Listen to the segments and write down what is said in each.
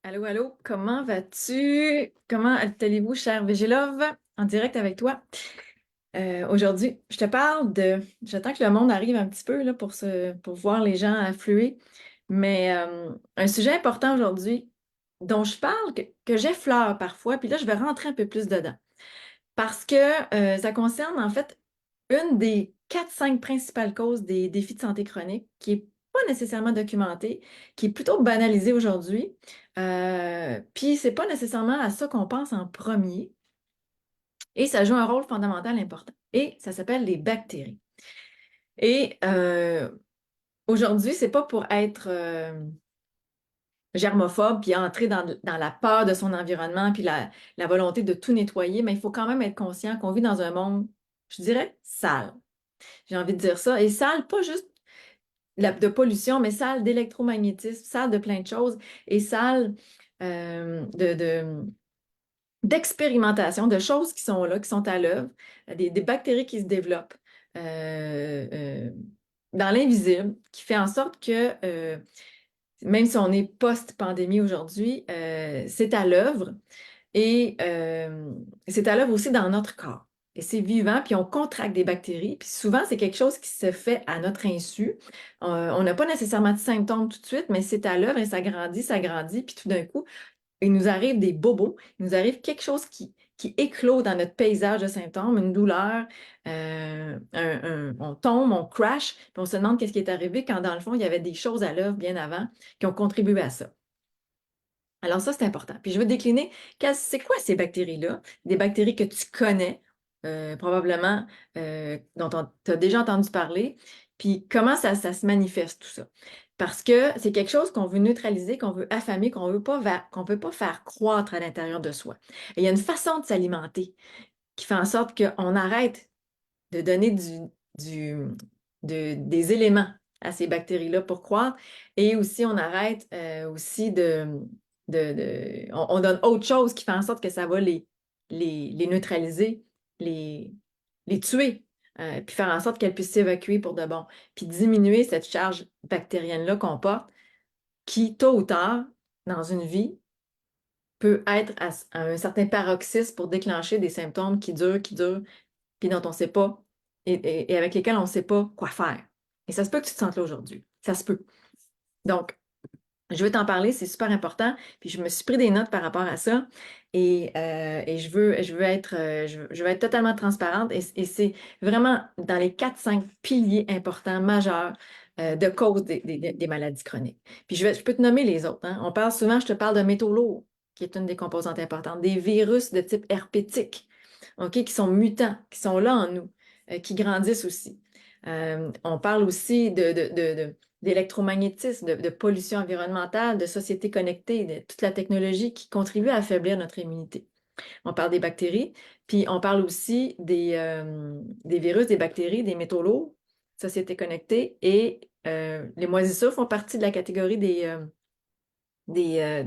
Allô, allô, comment vas-tu? Comment allez-vous, cher Végélove, en direct avec toi? Aujourd'hui, je te parle de... J'attends que le monde arrive un petit peu là, pour voir les gens affluer, mais un sujet important aujourd'hui dont je parle, que j'effleure parfois, puis là, je vais rentrer un peu plus dedans. Parce que ça concerne en fait une des quatre, cinq principales causes des défis de santé chronique qui n'est pas nécessairement documentée, qui est plutôt banalisée aujourd'hui. Puis c'est pas nécessairement à ça qu'on pense en premier. Et ça joue un rôle fondamental important. Et ça s'appelle les bactéries. Et aujourd'hui, c'est pas pour être germophobe puis entrer dans la peur de son environnement puis la volonté de tout nettoyer, mais il faut quand même être conscient qu'on vit dans un monde, je dirais, sale. J'ai envie de dire ça. Et sale, pas juste de pollution, mais sale d'électromagnétisme, sale de plein de choses, et sale d'expérimentation, de choses qui sont là, qui sont à l'œuvre, des bactéries qui se développent euh, euh, dans l'invisible, qui fait en sorte que même si on est post-pandémie aujourd'hui, c'est à l'œuvre. Et c'est à l'œuvre aussi dans notre corps. Et c'est vivant, puis on contracte des bactéries. Puis souvent, c'est quelque chose qui se fait à notre insu. On n'a pas nécessairement de symptômes tout de suite, mais c'est à l'œuvre et ça grandit. Puis tout d'un coup, il nous arrive des bobos, il nous arrive quelque chose qui éclot dans notre paysage de symptômes, une douleur, on tombe, on crash, puis on se demande qu'est-ce qui est arrivé quand dans le fond, il y avait des choses à l'œuvre bien avant qui ont contribué à ça. Alors ça, c'est important. Puis je veux décliner, c'est quoi ces bactéries-là? Des bactéries que tu connais, probablement, dont tu as déjà entendu parler, puis comment ça se manifeste tout ça? Parce que c'est quelque chose qu'on veut neutraliser, qu'on veut affamer, qu'on veut pas faire croître à l'intérieur de soi. Et il y a une façon de s'alimenter qui fait en sorte qu'on arrête de donner du, des éléments à ces bactéries-là pour croître. Et aussi, on arrête aussi on donne autre chose qui fait en sorte que ça va les neutraliser, les, les tuer, puis faire en sorte qu'elles puissent s'évacuer pour de bon. Puis diminuer cette charge bactérienne-là qu'on porte, qui, tôt ou tard, dans une vie, peut être à un certain paroxysme pour déclencher des symptômes qui durent, puis dont on ne sait pas, et avec lesquels on ne sait pas quoi faire. Et ça se peut que tu te sentes là aujourd'hui. Ça se peut. Donc, je veux t'en parler, c'est super important. Puis je me suis pris des notes par rapport à ça. Et je veux être totalement transparente. Et c'est vraiment dans les quatre cinq piliers importants, majeurs, de cause des maladies chroniques. Puis je peux te nommer les autres, hein. On parle souvent, je te parle de métaux lourds, qui est une des composantes importantes, des virus de type herpétique, OK, qui sont mutants, qui sont là en nous, qui grandissent aussi. On parle aussi d'électromagnétisme, de pollution environnementale, de société connectée, de toute la technologie qui contribue à affaiblir notre immunité. On parle des bactéries, puis on parle aussi des virus, des bactéries, des métaux lourds, société connectée, et les moisissures font partie de la catégorie des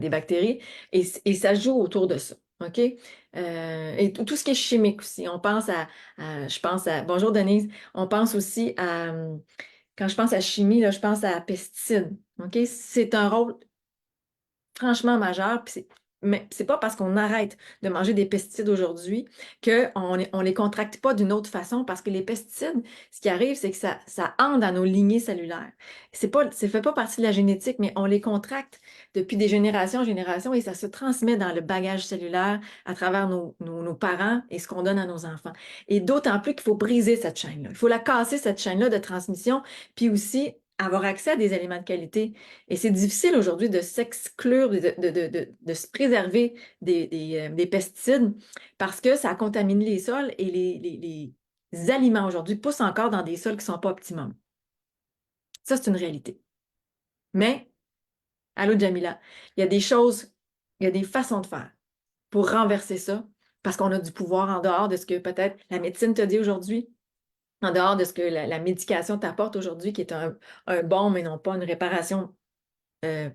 bactéries, et ça joue autour de ça. OK? Et tout ce qui est chimique aussi. Je pense à, bonjour Denise, on pense aussi à, quand je pense à chimie, là, je pense à pesticides. OK? C'est un rôle franchement majeur. Mais c'est pas parce qu'on arrête de manger des pesticides aujourd'hui on les contracte pas d'une autre façon, parce que les pesticides, ce qui arrive, c'est que ça entre dans nos lignées cellulaires. Ça fait pas partie de la génétique, mais on les contracte depuis des générations en générations, et ça se transmet dans le bagage cellulaire à travers nos parents et ce qu'on donne à nos enfants. Et d'autant plus qu'il faut briser cette chaîne-là. Il faut la casser, cette chaîne-là de transmission, puis aussi avoir accès à des aliments de qualité. Et c'est difficile aujourd'hui de s'exclure, de se préserver des pesticides, parce que ça contamine les sols, et les aliments aujourd'hui poussent encore dans des sols qui ne sont pas optimums. Ça, c'est une réalité. Mais, allô Jamila, il y a des choses, il y a des façons de faire pour renverser ça, parce qu'on a du pouvoir en dehors de ce que peut-être la médecine te dit aujourd'hui, en dehors de ce que la médication t'apporte aujourd'hui, qui est un bon, mais non pas une réparation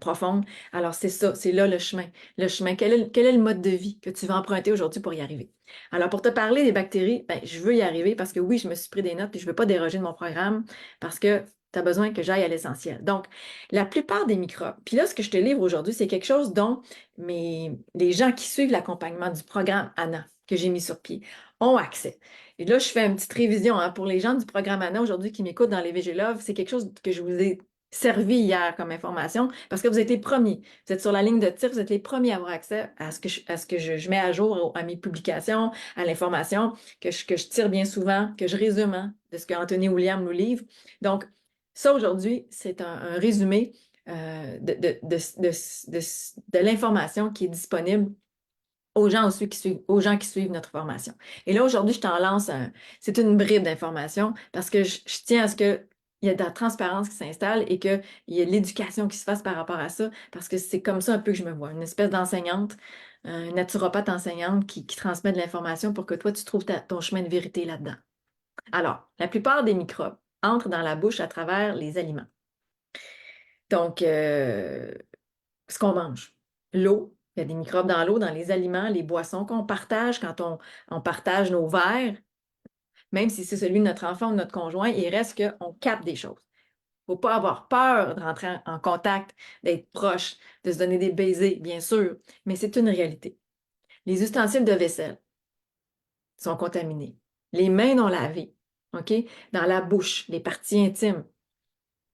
profonde. Alors, c'est ça, c'est là le chemin. Le chemin, quel est le mode de vie que tu vas emprunter aujourd'hui pour y arriver? Alors, pour te parler des bactéries, ben, je veux y arriver parce que oui, je me suis pris des notes et je ne veux pas déroger de mon programme, parce que Tu as besoin que j'aille à l'essentiel. Donc, la plupart des microbes, puis là, ce que je te livre aujourd'hui, c'est quelque chose dont les gens qui suivent l'accompagnement du programme ANA que j'ai mis sur pied ont accès. Et là, je fais une petite révision hein, pour les gens du programme ANA aujourd'hui qui m'écoutent dans les VG Love. C'est quelque chose que je vous ai servi hier comme information parce que vous êtes les premiers. Vous êtes sur la ligne de tir, vous êtes les premiers à avoir accès à ce que je mets à jour à mes publications, à l'information que je tire bien souvent, que je résume hein, de ce que Anthony William nous livre. Donc, ça, aujourd'hui, c'est un résumé de l'information qui est disponible aux gens, aux gens qui suivent notre formation. Et là, aujourd'hui, je t'en lance c'est une bribe d'information parce que je tiens à ce qu'il y ait de la transparence qui s'installe et qu'il y ait de l'éducation qui se fasse par rapport à ça, parce que c'est comme ça un peu que je me vois, une espèce d'enseignante, une naturopathe enseignante qui transmet de l'information pour que toi, tu trouves ton chemin de vérité là-dedans. Alors, la plupart des microbes entrent dans la bouche à travers les aliments. Donc, ce qu'on mange, l'eau, il y a des microbes dans l'eau, dans les aliments, les boissons qu'on partage, quand on partage nos verres, même si c'est celui de notre enfant ou de notre conjoint, il reste qu'on capte des choses. Il ne faut pas avoir peur de rentrer en contact, d'être proche, de se donner des baisers, bien sûr, mais c'est une réalité. Les ustensiles de vaisselle sont contaminés. Les mains non lavées, OK? Dans la bouche, les parties intimes,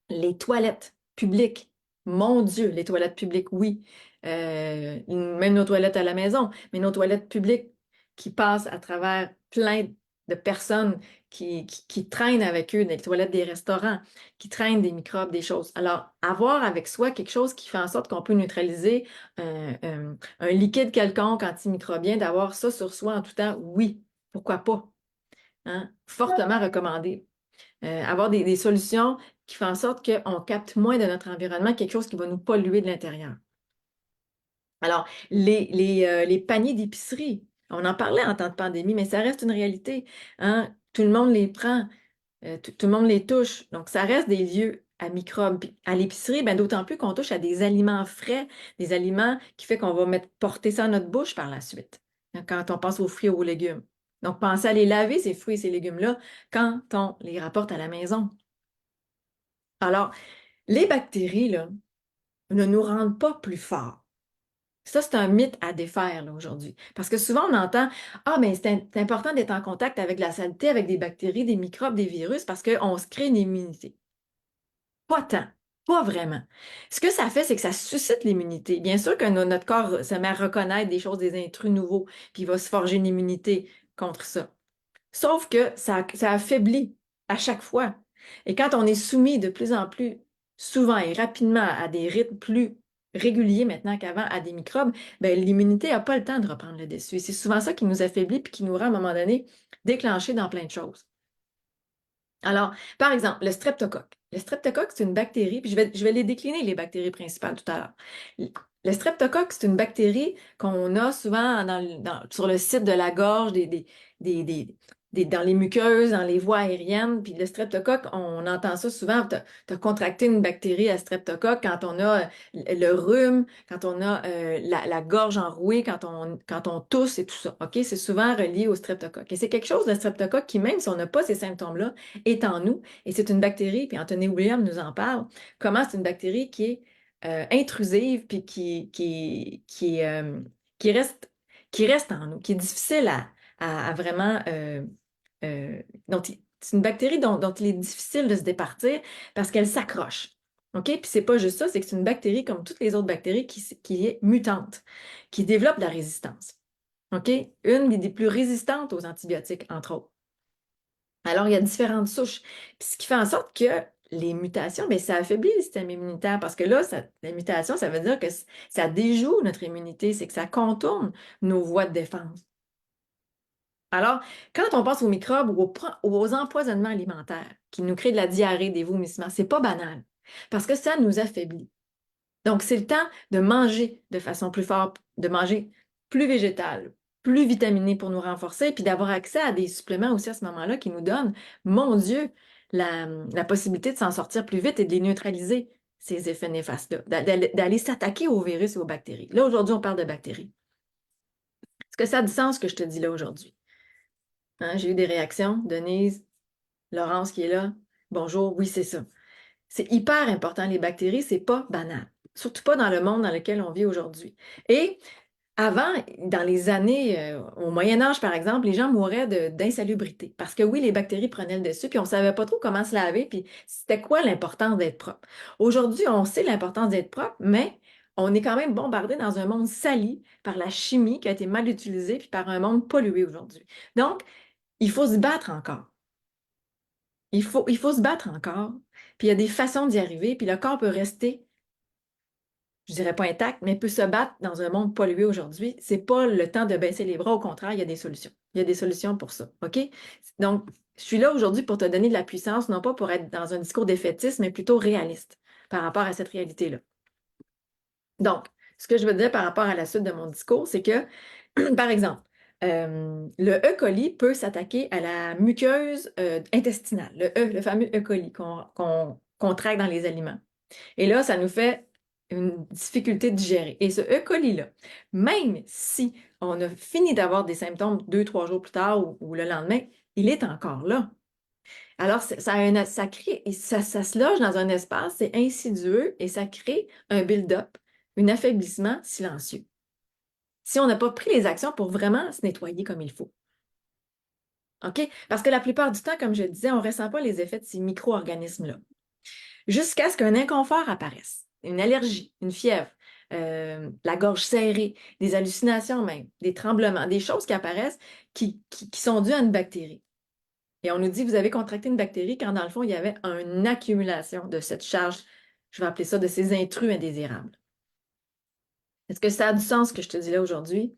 les toilettes publiques. Mon Dieu, les toilettes publiques, oui. Même nos toilettes à la maison, mais nos toilettes publiques qui passent à travers plein de personnes qui traînent avec eux, les toilettes des restaurants, qui traînent des microbes, des choses. Alors, avoir avec soi quelque chose qui fait en sorte qu'on peut neutraliser un liquide quelconque antimicrobien, d'avoir ça sur soi en tout temps, oui, pourquoi pas? Hein? Fortement recommandé. Avoir des solutions qui font en sorte qu'on capte moins de notre environnement, quelque chose qui va nous polluer de l'intérieur. Alors, les paniers d'épicerie, on en parlait en temps de pandémie, mais ça reste une réalité. Hein? Tout le monde les prend, tout le monde les touche. Donc, ça reste des lieux à microbes. Puis, à l'épicerie, ben, d'autant plus qu'on touche à des aliments frais, des aliments qui fait qu'on va porter ça à notre bouche par la suite, hein, quand on pense aux fruits et aux légumes. Donc, pensez à les laver, ces fruits et ces légumes-là, quand on les rapporte à la maison. Alors, les bactéries, là, ne nous rendent pas plus forts. Ça, c'est un mythe à défaire là, aujourd'hui. Parce que souvent, on entend ah, mais c'est important d'être en contact avec la saleté, avec des bactéries, des microbes, des virus, parce qu'on se crée une immunité. Pas tant, pas vraiment. Ce que ça fait, c'est que ça suscite l'immunité. Bien sûr que notre corps se met à reconnaître des choses, des intrus nouveaux, puis il va se forger une immunité contre ça. Sauf que ça affaiblit à chaque fois. Et quand on est soumis de plus en plus souvent et rapidement à des rythmes plus réguliers maintenant qu'avant, à des microbes, ben, l'immunité n'a pas le temps de reprendre le dessus. Et c'est souvent ça qui nous affaiblit puis qui nous rend à un moment donné déclenchés dans plein de choses. Alors, par exemple, le streptocoque. Le streptocoque, c'est une bactérie, puis je vais les décliner, les bactéries principales tout à l'heure. Le streptocoque, c'est une bactérie qu'on a souvent sur le site de la gorge, des, des- dans les muqueuses, dans les voies aériennes. Puis le streptocoque, on entend ça souvent. Tu as contracté une bactérie à streptocoque quand on a le rhume, quand on a la gorge enrouée, quand on tousse et tout ça. OK? C'est souvent relié au streptocoque. Et c'est quelque chose, le streptocoque, qui, même si on n'a pas ces symptômes-là, est en nous. Et c'est une bactérie, puis Anthony William nous en parle, comment c'est une bactérie qui est intrusive, puis qui reste, qui reste en nous, qui est difficile à vraiment... c'est une bactérie dont il est difficile de se départir parce qu'elle s'accroche. OK? Puis c'est pas juste ça, c'est que c'est une bactérie comme toutes les autres bactéries qui est mutante, qui développe de la résistance. OK? Une des plus résistantes aux antibiotiques, entre autres. Alors, il y a différentes souches. Puis ce qui fait en sorte que les mutations, bien, ça affaiblit le système immunitaire parce que là, la mutation, ça veut dire que ça déjoue notre immunité, c'est que ça contourne nos voies de défense. Alors, quand on pense aux microbes ou aux empoisonnements alimentaires qui nous créent de la diarrhée, des vomissements, c'est pas banal parce que ça nous affaiblit. Donc, c'est le temps de manger de façon plus forte, de manger plus végétal, plus vitaminé pour nous renforcer, puis d'avoir accès à des suppléments aussi à ce moment-là qui nous donnent, mon Dieu, la possibilité de s'en sortir plus vite et de les neutraliser, ces effets néfastes-là, d'aller s'attaquer aux virus et aux bactéries. Là, aujourd'hui, on parle de bactéries. Est-ce que ça a du sens ce que je te dis là aujourd'hui? Hein, j'ai eu des réactions. Denise, Laurence qui est là. Bonjour, oui, c'est ça. C'est hyper important, les bactéries, c'est pas banal. Surtout pas dans le monde dans lequel on vit aujourd'hui. Et avant, dans les années, au Moyen Âge, par exemple, les gens mouraient d'insalubrité. Parce que oui, les bactéries prenaient le dessus, puis on ne savait pas trop comment se laver, puis c'était quoi l'importance d'être propre. Aujourd'hui, on sait l'importance d'être propre, mais on est quand même bombardé dans un monde sali par la chimie qui a été mal utilisée, puis par un monde pollué aujourd'hui. Donc, il faut se battre encore. Il faut se battre encore, puis il y a des façons d'y arriver, puis le corps peut rester, je dirais pas intact, mais peut se battre dans un monde pollué aujourd'hui. C'est pas le temps de baisser les bras, au contraire, il y a des solutions. Il y a des solutions pour ça, OK? Donc, je suis là aujourd'hui pour te donner de la puissance, non pas pour être dans un discours défaitiste, mais plutôt réaliste par rapport à cette réalité-là. Donc, ce que je veux dire par rapport à la suite de mon discours, c'est que, par exemple, le E. coli peut s'attaquer à la muqueuse intestinale, le fameux E. coli qu'on traque dans les aliments. Et là, ça nous fait une difficulté de digérer. Et ce E. coli-là, même si on a fini d'avoir des symptômes 2, 3 jours plus tard ou le lendemain, il est encore là. Alors, ça crée, ça se loge dans un espace, c'est insidieux et ça crée un build-up, un affaiblissement silencieux. Si on n'a pas pris les actions pour vraiment se nettoyer comme il faut. OK? Parce que la plupart du temps, comme je le disais, on ne ressent pas les effets de ces micro-organismes-là. Jusqu'à ce qu'un inconfort apparaisse, une allergie, une fièvre, la gorge serrée, des hallucinations même, des tremblements, des choses qui apparaissent qui sont dues à une bactérie. Et on nous dit, vous avez contracté une bactérie quand dans le fond, il y avait une accumulation de cette charge, je vais appeler ça de ces intrus indésirables. Est-ce que ça a du sens ce que je te dis là aujourd'hui?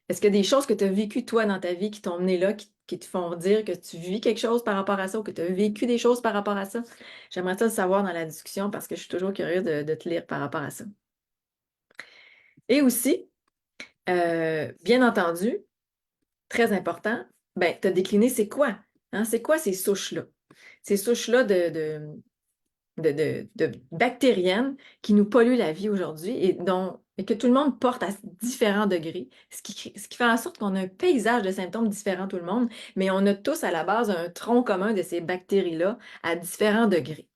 Est-ce qu'il y a des choses que tu as vécues toi dans ta vie qui t'ont mené là, qui te font dire que tu vis quelque chose par rapport à ça ou que tu as vécu des choses par rapport à ça? J'aimerais ça le savoir dans la discussion parce que je suis toujours curieuse de te lire par rapport à ça. Et aussi, bien entendu, très important, ben, tu as décliné c'est quoi? Hein? C'est quoi ces souches-là? Ces souches-là de bactériennes qui nous polluent la vie aujourd'hui et que tout le monde porte à différents degrés, ce qui fait en sorte qu'on a un paysage de symptômes différents tout le monde, mais on a tous à la base un tronc commun de ces bactéries-là à différents degrés.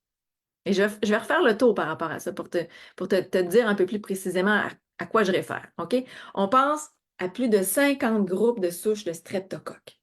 Et je vais refaire le tour par rapport à ça pour te dire un peu plus précisément à quoi je réfère. OK? On pense à plus de 50 groupes de souches de streptocoques.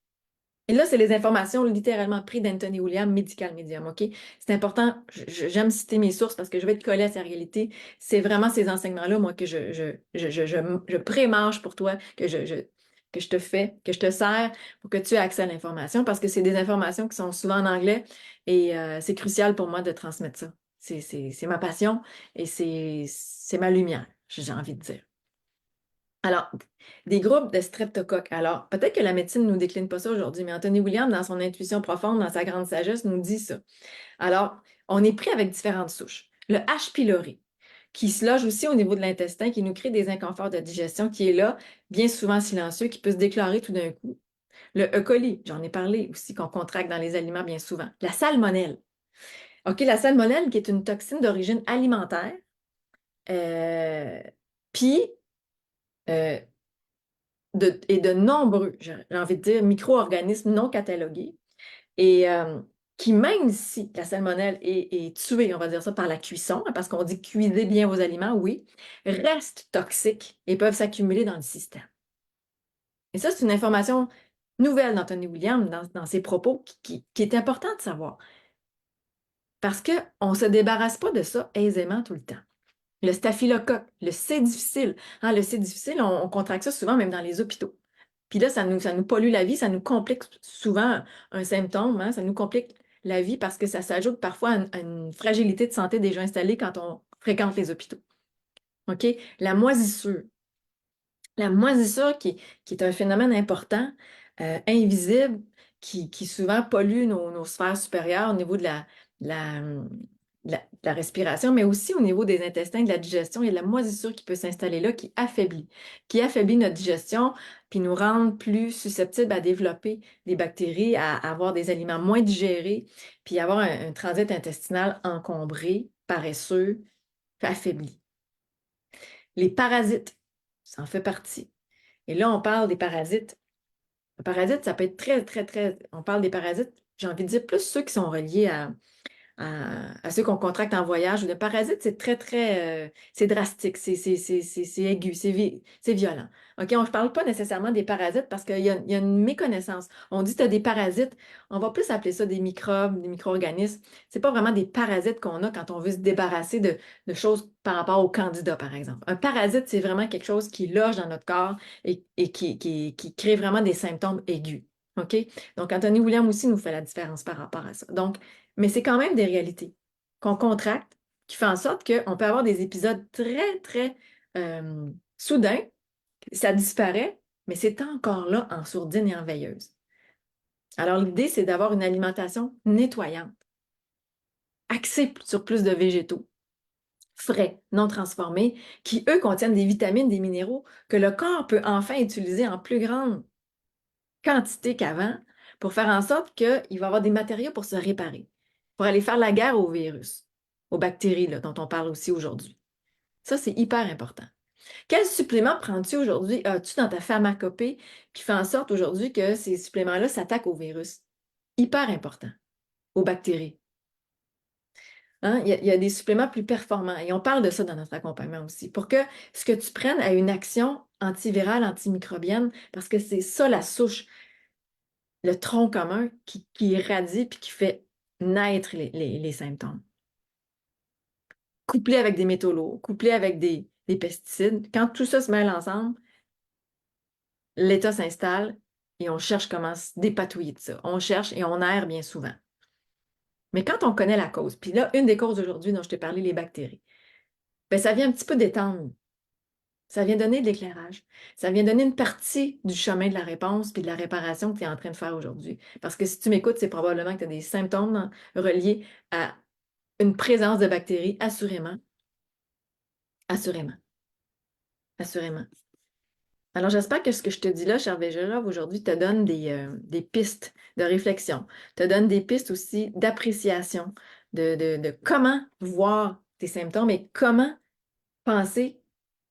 Et là, c'est les informations littéralement prises d'Anthony William, Medical Medium, OK? C'est important, j'aime citer mes sources parce que je vais te coller à sa réalité. C'est vraiment ces enseignements-là, moi, que je pré-marche pour toi, que je te fais, que je te sers pour que tu aies accès à l'information parce que c'est des informations qui sont souvent en anglais et c'est crucial pour moi de transmettre ça. C'est ma passion et c'est ma lumière, j'ai envie de dire. Alors, des groupes de streptocoques. Alors, peut-être que la médecine ne nous décline pas ça aujourd'hui, mais Anthony William, dans son intuition profonde, dans sa grande sagesse, nous dit ça. Alors, on est pris avec différentes souches. Le H. pylori, qui se loge aussi au niveau de l'intestin, qui nous crée des inconforts de digestion, qui est là, bien souvent silencieux, qui peut se déclarer tout d'un coup. Le E. coli, j'en ai parlé aussi, qu'on contracte dans les aliments bien souvent. La salmonelle. OK, la salmonelle, qui est une toxine d'origine alimentaire, euh, puis euh, et de nombreux, j'ai envie de dire, micro-organismes non catalogués et qui, même si la salmonelle est tuée, on va dire ça, par la cuisson, hein, parce qu'on dit cuisez bien vos aliments, oui, restent toxiques et peuvent s'accumuler dans le système. Et ça, c'est une information nouvelle d'Anthony William dans ses propos qui est important de savoir. Parce qu'on ne se débarrasse pas de ça aisément tout le temps. Le staphylocoque, le C difficile. Hein, le C difficile, on contracte ça souvent même dans les hôpitaux. Puis là, ça nous pollue la vie, ça nous complique souvent un symptôme, hein, ça nous complique la vie parce que ça s'ajoute parfois à une fragilité de santé déjà installée quand on fréquente les hôpitaux. OK? La moisissure. La moisissure qui est un phénomène important, invisible, qui souvent pollue nos sphères supérieures au niveau la, de la respiration, mais aussi au niveau des intestins, de la digestion. Il y a de la moisissure qui peut s'installer là, qui affaiblit notre digestion, puis nous rend plus susceptibles à développer des bactéries, à avoir des aliments moins digérés, puis avoir un transit intestinal encombré, paresseux, affaibli. Les parasites, ça en fait partie. Et là, on parle des parasites. Le parasite, ça peut être très, très, très. On parle des parasites, j'ai envie de dire plus ceux qui sont reliés à ceux qu'on contracte en voyage ou de parasites, c'est très, très, c'est drastique, c'est aigu, c'est violent. OK, on ne parle pas nécessairement des parasites parce qu'il y a une méconnaissance. On dit que tu as des parasites, on va plus appeler ça des microbes, des micro-organismes. C'est pas vraiment des parasites qu'on a quand on veut se débarrasser de choses par rapport au candidat, par exemple. Un parasite, c'est vraiment quelque chose qui loge dans notre corps et qui crée vraiment des symptômes aigus. OK? Donc, Anthony William aussi nous fait la différence par rapport à ça. Donc, mais c'est quand même des réalités qu'on contracte, qui fait en sorte qu'on peut avoir des épisodes très, très soudains, ça disparaît, mais c'est encore là en sourdine et en veilleuse. Alors, l'idée, c'est d'avoir une alimentation nettoyante, axée sur plus de végétaux, frais, non transformés, qui, eux, contiennent des vitamines, des minéraux que le corps peut enfin utiliser en plus grande quantité qu'avant pour faire en sorte qu'il va avoir des matériaux pour se réparer, pour aller faire la guerre aux virus, aux bactéries là, dont on parle aussi aujourd'hui. Ça, c'est hyper important. Quel supplément prends-tu aujourd'hui? As-tu dans ta pharmacopée qui fait en sorte aujourd'hui que ces suppléments-là s'attaquent aux virus? Hyper important, aux bactéries. Hein? Il y a des suppléments plus performants et on parle de ça dans notre accompagnement aussi, pour que ce que tu prennes ait une action antivirale, antimicrobienne, parce que c'est ça la souche, le tronc commun qui irradie puis qui fait naître les symptômes. Couplé avec des métaux lourds, couplé avec des pesticides, quand tout ça se mêle ensemble, l'état s'installe et on cherche comment se dépatouiller de ça. On cherche et on erre bien souvent. Mais quand on connaît la cause, puis là, une des causes aujourd'hui dont je t'ai parlé, les bactéries, bien, ça vient un petit peu détendre. Ça vient donner de l'éclairage. Ça vient donner une partie du chemin de la réponse puis de la réparation que tu es en train de faire aujourd'hui. Parce que si tu m'écoutes, c'est probablement que tu as des symptômes reliés à une présence de bactéries, assurément. Assurément. Assurément. Alors, j'espère que ce que je te dis là, cher Végérov, aujourd'hui, te donne des pistes de réflexion, te donne des pistes aussi d'appréciation de comment voir tes symptômes et comment penser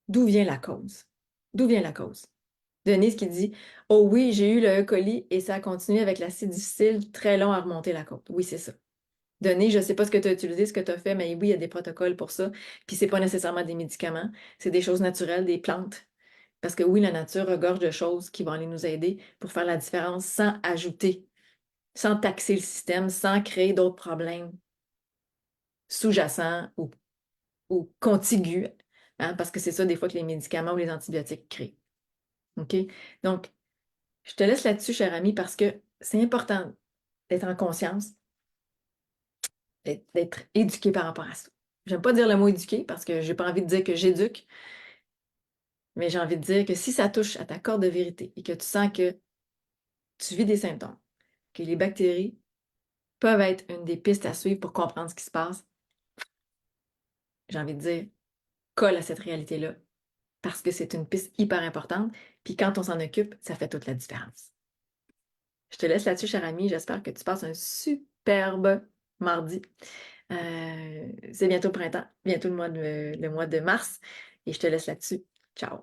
d'où vient la cause. D'où vient la cause? Denise qui dit: Oh oui, j'ai eu le E. coli et ça a continué avec l'acide difficile, très long à remonter la côte. Oui, c'est ça. Denise, je ne sais pas ce que tu as utilisé, ce que tu as fait, mais oui, il y a des protocoles pour ça. Puis c'est pas nécessairement des médicaments, c'est des choses naturelles, des plantes. Parce que oui, la nature regorge de choses qui vont aller nous aider pour faire la différence sans ajouter, sans taxer le système, sans créer d'autres problèmes sous-jacents ou contigus, hein, parce que c'est ça des fois que les médicaments ou les antibiotiques créent. OK? Donc, je te laisse là-dessus, cher ami, parce que c'est important d'être en conscience, d'être éduqué par rapport à ça. J'aime pas dire le mot éduqué parce que j'ai pas envie de dire que j'éduque, mais j'ai envie de dire que si ça touche à ta corde de vérité et que tu sens que tu vis des symptômes, que les bactéries peuvent être une des pistes à suivre pour comprendre ce qui se passe, j'ai envie de dire, colle à cette réalité-là parce que c'est une piste hyper importante. Puis quand on s'en occupe, ça fait toute la différence. Je te laisse là-dessus, cher ami. J'espère que tu passes un superbe mardi. C'est bientôt le printemps, bientôt le mois de mars. Et je te laisse là-dessus. Ciao!